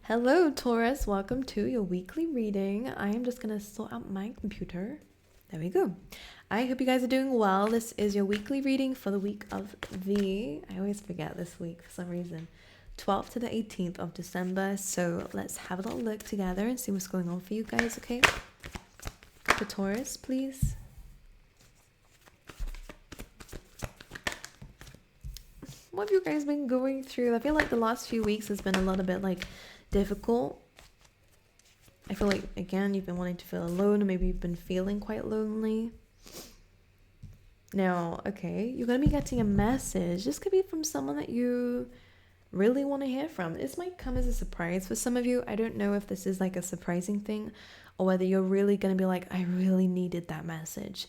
Hello, Taurus. Welcome to your weekly reading. I am just going to sort out my computer. There we go. I hope you guys are doing well. This is your weekly reading for the week of I always forget this week for some reason, 12th to the 18th of December. So let's have a little look together and see what's going on for you guys, okay? For Taurus, please. What have you guys been going through? I feel like the last few weeks has been a little bit like difficult. I feel like, again, you've been wanting to feel alone, or maybe you've been feeling quite lonely. Now, okay, you're going to be getting a message. This could be from someone that you really want to hear from. This might come as a surprise for some of you. I don't know if this is like a surprising thing or whether you're really going to be like, I really needed that message.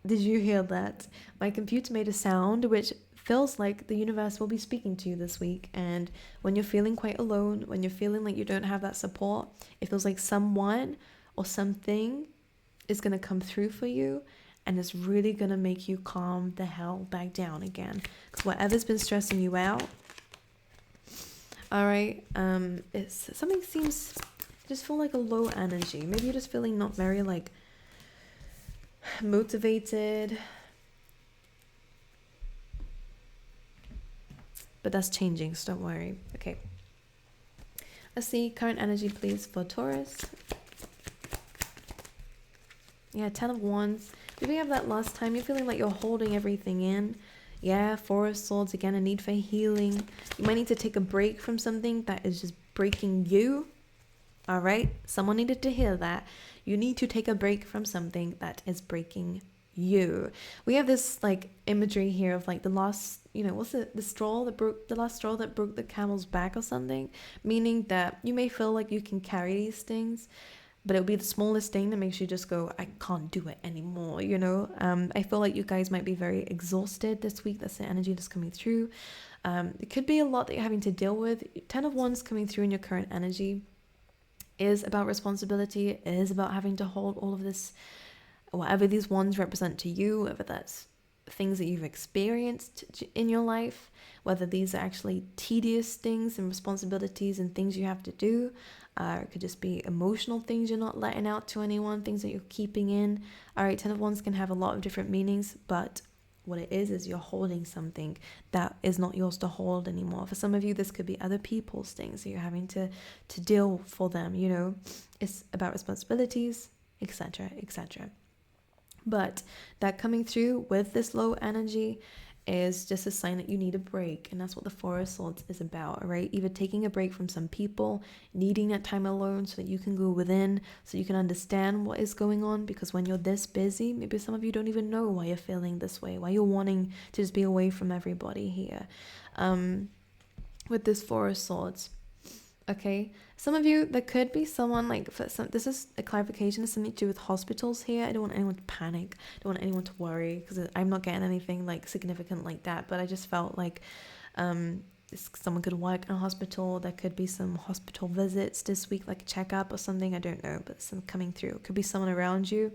Did you hear that? My computer made a sound which feels like the universe will be speaking to you this week. And when you're feeling quite alone, when you're feeling like you don't have that support, it feels like someone or something is going to come through for you, and it's really going to make you calm the hell back down again. Because whatever's been stressing you out, all right, it's something seems, just feel like a low energy. Maybe you're just feeling not very like motivated, but that's changing, so don't worry. Okay, let's see current energy please for Taurus. Yeah, 10 of Wands. Did we have that last time? You're feeling like you're holding everything in. Yeah, 4 of Swords. Again, a need for healing. You might need to take a break from something that is just breaking you. All right, someone needed to hear that. You need to take a break from something that is breaking you. We have this like imagery here of like the last, what's it, the last straw that broke the camel's back or something, meaning that you may feel like you can carry these things, but it'll be the smallest thing that makes you just go, I can't do it anymore, I feel like you guys might be very exhausted this week. That's the energy that's coming through. It could be a lot that you're having to deal with. 10 of Wands coming through in your current energy is about responsibility. It is about having to hold all of this, whatever these wands represent to you, whether that's things that you've experienced in your life, whether these are actually tedious things and responsibilities and things you have to do. It could just be emotional things you're not letting out to anyone, things that you're keeping in. All right, 10 of Wands can have a lot of different meanings, but what it is you're holding something that is not yours to hold anymore. For some of you, this could be other people's things, so you're having to deal for them, It's about responsibilities, etc., etc. But that coming through with this low energy is just a sign that you need a break. And that's what the 4 of Swords is about, right? Either taking a break from some people, needing that time alone so that you can go within, so you can understand what is going on. Because when you're this busy, maybe some of you don't even know why you're feeling this way, why you're wanting to just be away from everybody here. With this 4 of Swords. Okay, some of you, there could be someone like, this is a clarification, it's something to do with hospitals here. I don't want anyone to panic, I don't want anyone to worry, because I'm not getting anything like significant like that, but I just felt like someone could work in a hospital. There could be some hospital visits this week, like a checkup or something, I don't know, but some coming through. It could be someone around you.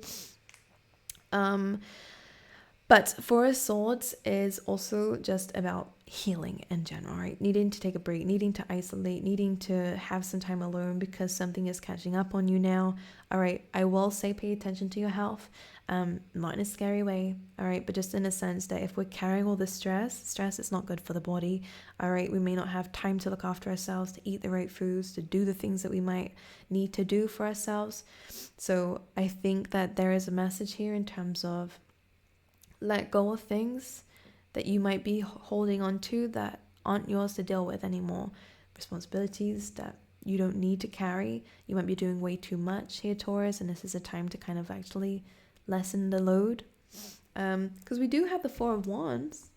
But 4 of Swords is also just about healing in general, right? Needing to take a break, needing to isolate, needing to have some time alone because something is catching up on you now. All right, I will say pay attention to your health, not in a scary way, all right, but just in a sense that if we're carrying all this stress is not good for the body, all right? We may not have time to look after ourselves, to eat the right foods, to do the things that we might need to do for ourselves. So I think that there is a message here in terms of let go of things that you might be holding on to that aren't yours to deal with anymore. Responsibilities that you don't need to carry. You might be doing way too much here, Taurus, and this is a time to kind of actually lessen the load. Because we do have the 4 of Wands.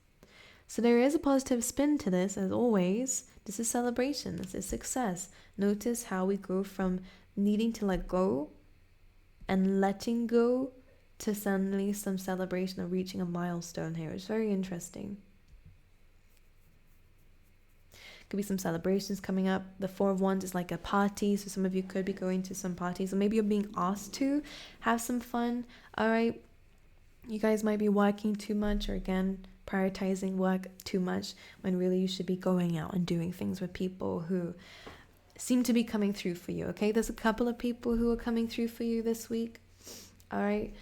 So there is a positive spin to this, as always. This is celebration. This is success. Notice how we go from needing to let go and letting go to suddenly some celebration of reaching a milestone here. It's very interesting. Could be some celebrations coming up. The 4 of Wands is like a party, so some of you could be going to some parties, or maybe you're being asked to have some fun. All right, you guys might be working too much, or again, prioritizing work too much when really you should be going out and doing things with people who seem to be coming through for you. Okay, there's a couple of people who are coming through for you this week. All right.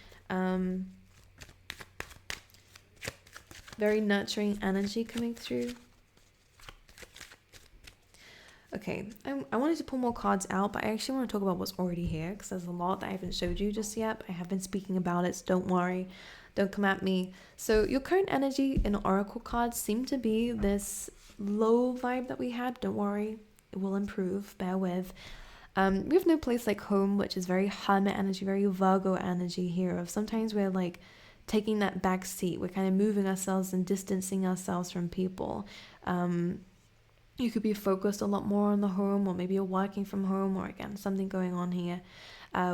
Very nurturing energy coming through. Okay, I wanted to pull more cards out, but I actually want to talk about what's already here, because there's a lot that I haven't showed you just yet. I have been speaking about it, so don't worry. Don't come at me. So your current energy in Oracle cards seem to be this low vibe that we had. Don't worry, it will improve. Bear with. We have no place like home, which is very Hermit energy, very Virgo energy here. Of sometimes we're like taking that back seat. We're kind of moving ourselves and distancing ourselves from people. You could be focused a lot more on the home, or maybe you're working from home, or again, something going on here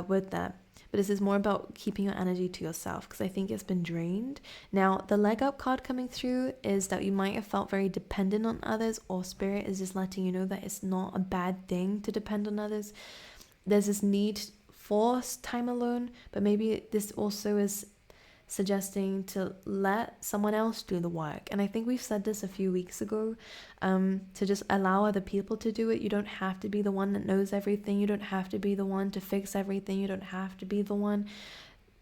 with that. But this is more about keeping your energy to yourself, because I think it's been drained. Now, the leg up card coming through is that you might have felt very dependent on others, or Spirit is just letting you know that it's not a bad thing to depend on others. There's this need for time alone, but maybe this also is suggesting to let someone else do the work. And I think we've said this a few weeks ago, to just allow other people to do it. You don't have to be the one that knows everything. You don't have to be the one to fix everything. You don't have to be the one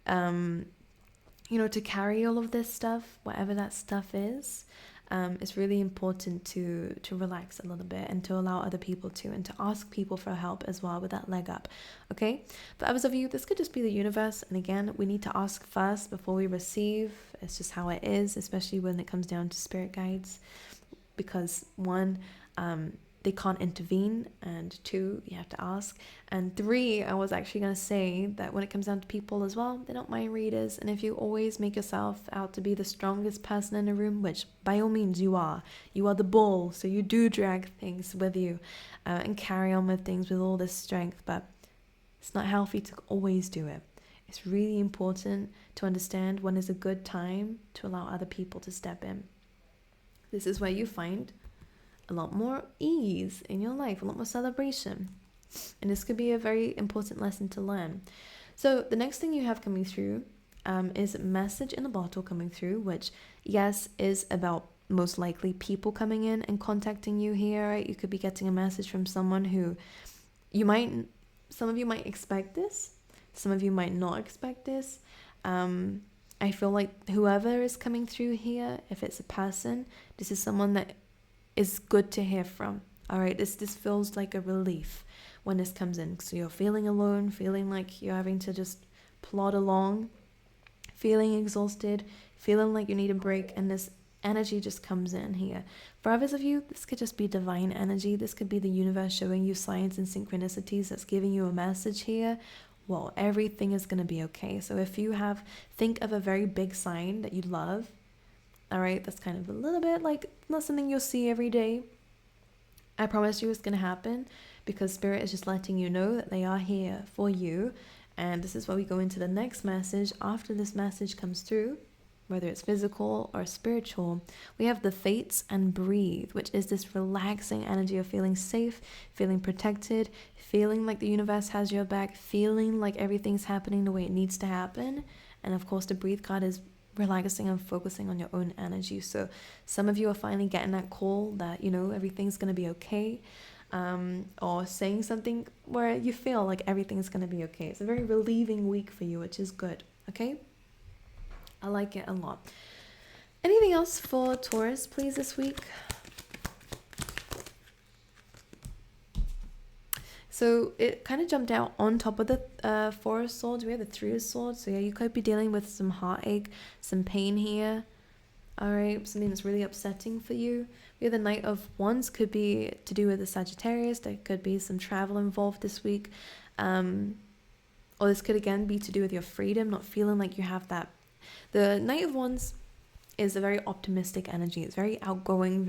to carry all of this stuff, whatever that stuff is. It's really important to relax a little bit and to allow other people to, and to ask people for help as well with that leg up. Okay, for others of you, this could just be the universe, and again, we need to ask first before we receive. It's just how it is, especially when it comes down to spirit guides, because one, they can't intervene, and two, you have to ask, and three, I was actually going to say that when it comes down to people as well, they're not mind readers. And if you always make yourself out to be the strongest person in the room, which by all means you are the bull, so you do drag things with you and carry on with things with all this strength, but it's not healthy to always do it. It's really important to understand when is a good time to allow other people to step in. This is where you find a lot more ease in your life, a lot more celebration. And this could be a very important lesson to learn. So the next thing you have coming through is a message in a bottle coming through, which, yes, is about most likely people coming in and contacting you here, right? You could be getting a message from someone who some of you might expect this, some of you might not expect this. I feel like whoever is coming through here, if it's a person, this is someone that is good to hear from. All right, this feels like a relief when this comes in. So you're feeling alone, feeling like you're having to just plod along, feeling exhausted, feeling like you need a break, and this energy just comes in here. For others of you, this could just be divine energy. This could be the universe showing you signs and synchronicities that's giving you a message here. Well, everything is going to be okay. So if you think of a very big sign that you love, all right, that's kind of a little bit like not something you'll see every day. I promise you it's going to happen, because Spirit is just letting you know that they are here for you. And this is why we go into the next message. After this message comes through, whether it's physical or spiritual, we have the fates and breathe, which is this relaxing energy of feeling safe, feeling protected, feeling like the universe has your back, feeling like everything's happening the way it needs to happen. And of course, the breathe card is relaxing and focusing on your own energy. So some of you are finally getting that call that, everything's going to be okay, or saying something where you feel like everything's going to be okay. It's a very relieving week for you, which is good. Okay, I like it a lot. Anything else for Taurus, please, this week? So it kind of jumped out on top of the Four of Swords. We have the Three of Swords. So yeah, you could be dealing with some heartache, some pain here. All right, something that's really upsetting for you. We have the Knight of Wands. Could be to do with the Sagittarius. There could be some travel involved this week. Or this could again be to do with your freedom, not feeling like you have that. The Knight of Wands is a very optimistic energy. It's very outgoing,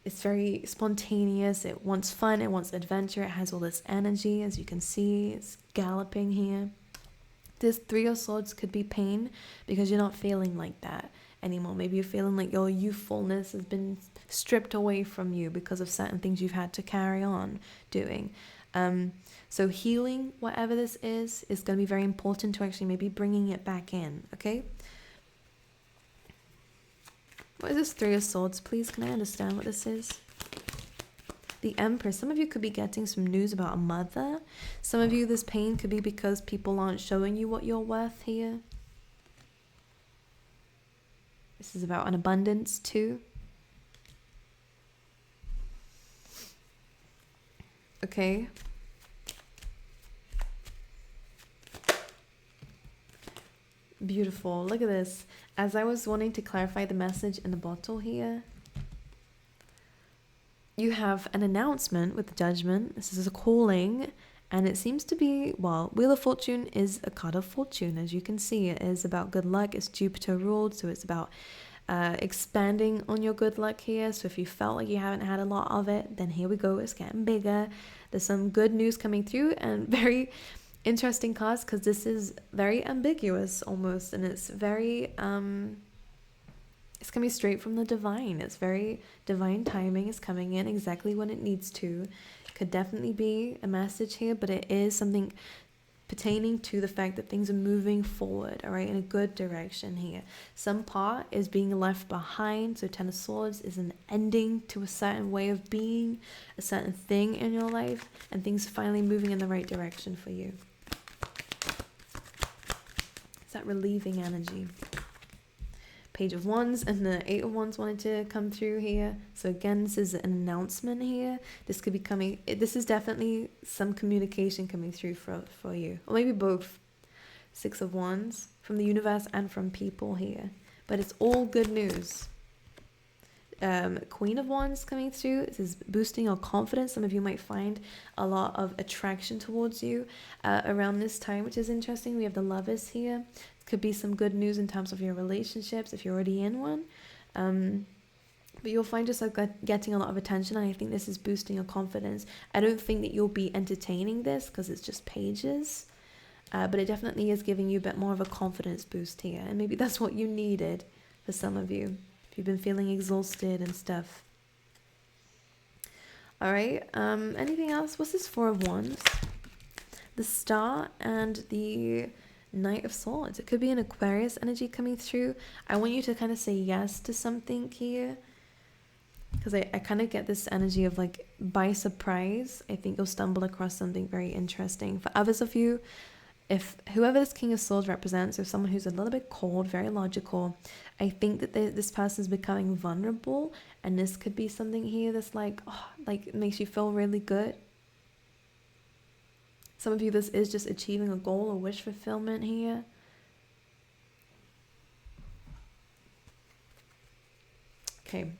it's very spontaneous. It wants fun, it wants adventure, it has all this energy, as you can see, it's galloping here. This Three of Swords could be pain, because you're not feeling like that anymore. Maybe you're feeling like your youthfulness has been stripped away from you because of certain things you've had to carry on doing. So healing, whatever this is going to be very important to actually maybe bringing it back in, okay? What is this Three of Swords, please? Can I understand what this is? The Empress. Some of you could be getting some news about a mother. Some of you, this pain could be because people aren't showing you what you're worth here. This is about an abundance too. Okay. Beautiful. Look at this. As I was wanting to clarify the message in the bottle here, you have an announcement with the Judgment. This is a calling, and it seems to be, well, Wheel of Fortune is a card of fortune. As you can see, it is about good luck. It's Jupiter ruled, so it's about expanding on your good luck here. So if you felt like you haven't had a lot of it, then here we go. It's getting bigger. There's some good news coming through, and very interesting cards, because this is very ambiguous almost, and it's very it's coming straight from the divine. It's very divine timing. Is coming in exactly when it needs to. Could definitely be a message here, but it is something pertaining to the fact that things are moving forward, all right, in a good direction here. Some part is being left behind. So Ten of Swords is an ending to a certain way of being, a certain thing in your life, and things are finally moving in the right direction for you. It's that relieving energy. Page of Wands and the Eight of Wands wanted to come through here. So again, this is an announcement here. This could be coming, this is definitely some communication coming through for you, or maybe both. Six of Wands, from the universe and from people here, but it's all good news. Queen of Wands coming through. This is boosting your confidence. Some of you might find a lot of attraction towards you around this time, which is interesting. We have the Lovers here. Could be some good news in terms of your relationships if you're already in one, but you'll find yourself getting a lot of attention, and I think this is boosting your confidence. I don't think that you'll be entertaining this because it's just pages, but it definitely is giving you a bit more of a confidence boost here, and maybe that's what you needed for some of you if you've been feeling exhausted and stuff. All right, anything else? What's this Four of Wands? The Star and the Knight of Swords. It could be an Aquarius energy coming through. I want you to kind of say yes to something here, because I kind of get this energy of like by surprise. I think you'll stumble across something very interesting. For others of you, if whoever this King of Swords represents, or someone who's a little bit cold, very logical, I think that this person is becoming vulnerable, and this could be something here that's like, oh, like it makes you feel really good. Some of you, this is just achieving a goal or wish fulfillment here. Okay,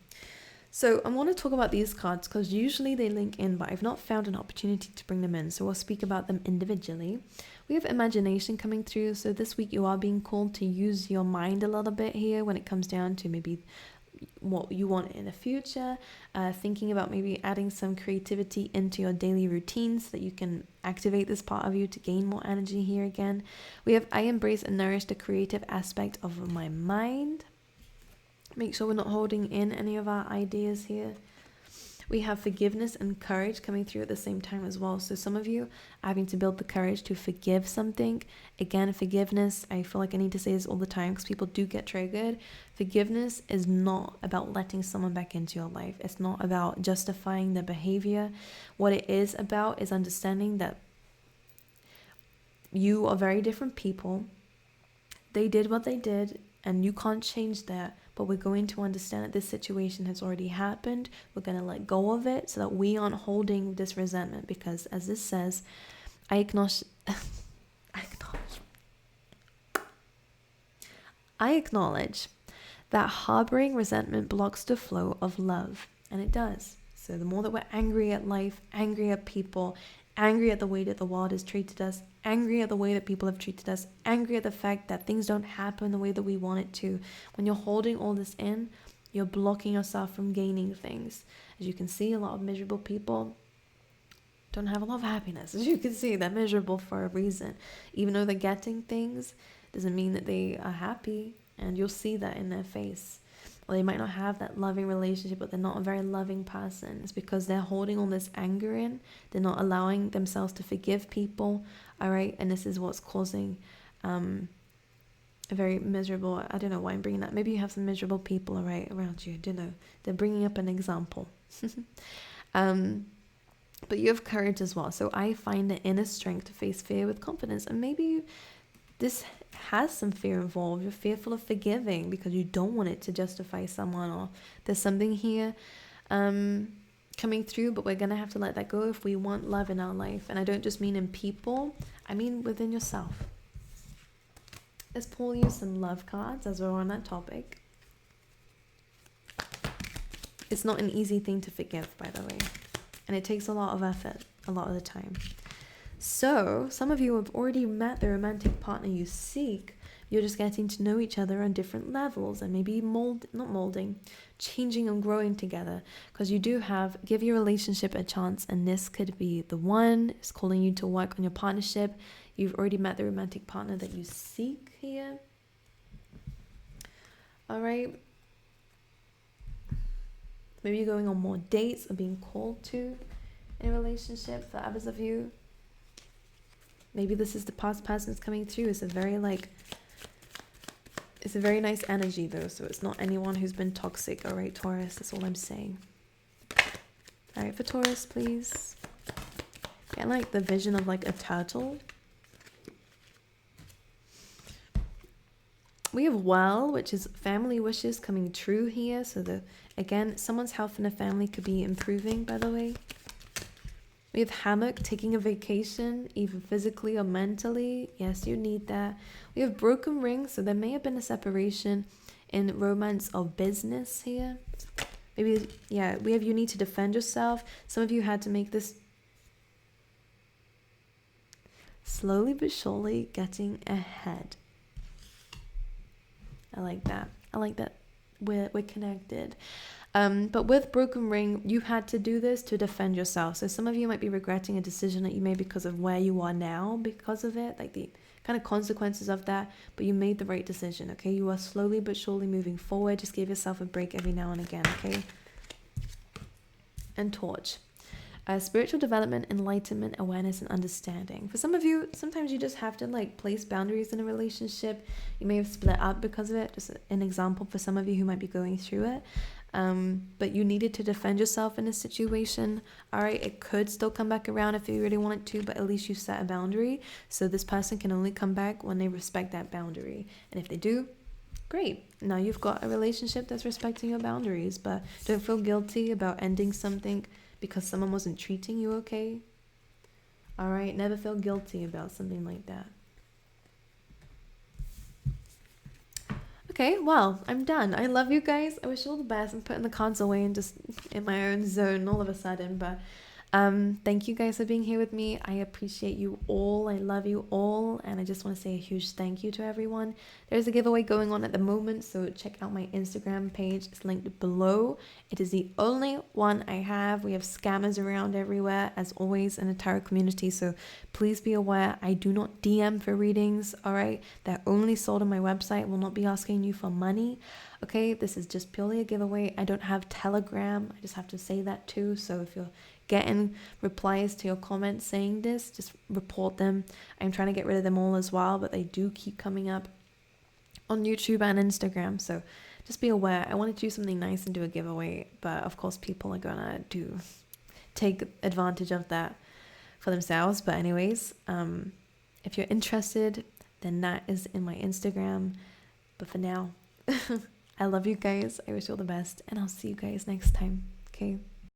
so I want to talk about these cards because usually they link in, but I've not found an opportunity to bring them in, so we'll speak about them individually. We have imagination coming through, so this week you are being called to use your mind a little bit here when it comes down to maybe what you want in the future, thinking about maybe adding some creativity into your daily routines so that you can activate this part of you to gain more energy here again. We have I embrace and nourish the creative aspect of my mind. Make sure we're not holding in any of our ideas here. We have forgiveness and courage coming through at the same time as well. So some of you are having to build the courage to forgive something. Again, forgiveness, I feel like I need to say this all the time because people do get triggered. Forgiveness is not about letting someone back into your life. It's not about justifying their behavior. What it is about is understanding that you are very different people. They did what they did, and you can't change that. But we're going to understand that this situation has already happened. We're going to let go of it so that we aren't holding this resentment. Because as this says, I acknowledge that harboring resentment blocks the flow of love. And it does. So the more that we're angry at life, angry at people, angry at the way that the world has treated us, angry at the way that people have treated us, angry at the fact that things don't happen the way that we want it to. When you're holding all this in, you're blocking yourself from gaining things. As you can see, a lot of miserable people don't have a lot of happiness. As you can see, they're miserable for a reason. Even though they're getting things, doesn't mean that they are happy, and you'll see that in their face. Or they might not have that loving relationship, but they're not a very loving person. It's because they're holding all this anger in. They're not allowing themselves to forgive people, all right? And this is what's causing a very miserable, I don't know why I'm bringing that. Maybe you have some miserable people around you. I don't know. They're bringing up an example. But you have courage as well. So I find the inner strength to face fear with confidence. And maybe this has some fear involved. You're fearful of forgiving because you don't want it to justify someone, or there's something here coming through, but we're going to have to let that go if we want love in our life. And I don't just mean in people, I mean within yourself. Let's pull you some love cards as we're on that topic. It's not an easy thing to forgive, by the way. And it takes a lot of effort, a lot of the time. So, some of you have already met the romantic partner you seek. You're just getting to know each other on different levels and maybe changing and growing together. Because you do give your relationship a chance, and this could be the one. It's calling you to work on your partnership. You've already met the romantic partner that you seek here. All right. Maybe you're going on more dates or being called to in a relationship for others of you. Maybe this is the past person's coming through. It's a very nice energy though. So it's not anyone who's been toxic. All right, Taurus, that's all I'm saying. All right, for Taurus, please. Get like the vision of like a turtle. We have well, which is family wishes coming true here. So again, someone's health in a family could be improving, by the way. We have hammock, taking a vacation, either physically or mentally. Yes, you need that. We have broken ring, so there may have been a separation in romance or business here. Maybe, yeah, we have you need to defend yourself. Some of you had to make this slowly but surely getting ahead. I like that. I like that we're connected. But with broken ring, you had to do this to defend yourself. So some of you might be regretting a decision that you made because of where you are now, because of it, like the kind of consequences of that. But you made the right decision, okay? You are slowly but surely moving forward. Just give yourself a break every now and again, okay? And torch. Spiritual development, enlightenment, awareness, and understanding. For some of you, sometimes you just have to like place boundaries in a relationship. You may have split up because of it. Just an example for some of you who might be going through it. But you needed to defend yourself in a situation. All right, it could still come back around if you really wanted to, but at least you set a boundary. So this person can only come back when they respect that boundary. And if they do, great. Now you've got a relationship that's respecting your boundaries, but don't feel guilty about ending something because someone wasn't treating you okay. All right, never feel guilty about something like that. Okay, well, I'm done. I love you guys. I wish you all the best. I'm putting the cards away and just in my own zone all of a sudden. But thank you guys for being here with me. I appreciate you all. I love you all. And I just want to say a huge thank you to everyone. There's a giveaway going on at the moment, so check out my Instagram page. It's linked below. It is the only one I have. We have scammers around everywhere, as always, in the tarot community. So please be aware, I do not DM for readings, all right? They're only sold on my website. I will not be asking you for money, okay? This is just purely a giveaway. I don't have Telegram. I just have to say that too. So if you're getting replies to your comments saying this, just report them. I'm trying to get rid of them all as well, but they do keep coming up on YouTube and Instagram. So just be aware. I want to do something nice and do a giveaway, but of course people are gonna take advantage of that for themselves. But anyways, if you're interested, then that is in my Instagram. But for now, I love you guys. I wish you all the best, and I'll see you guys next time. Okay.